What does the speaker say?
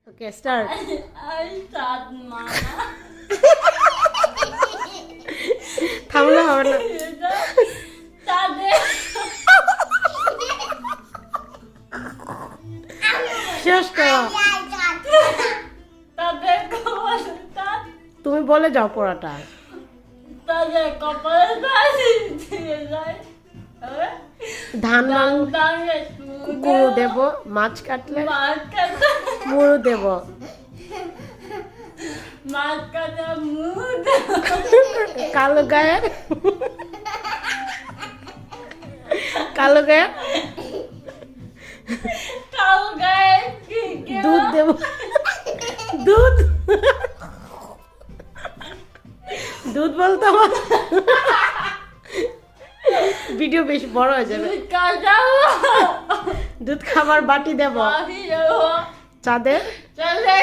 Okay start. থামলে হবে না। শেষ করো। তুমি বলে যাও পড়াটা। তাদের কপালে বাজি দিয়ে যায়। ধান দান নাং দানে কুকুর দেব, মাছ কাটলে মাছ কাটা মুড়ো দেব। মাছ কাটা মুদ কালো গায়ে কালো গায়ে কাউ গায়ে কি দুধ দেব। দুধ দুধ বলতে আমার ভিডিও বেশি বড় হয়ে যাবে। কাটাবো দুধ খাবার বাটি দেব। বাকি যাবো চাঁদে চলে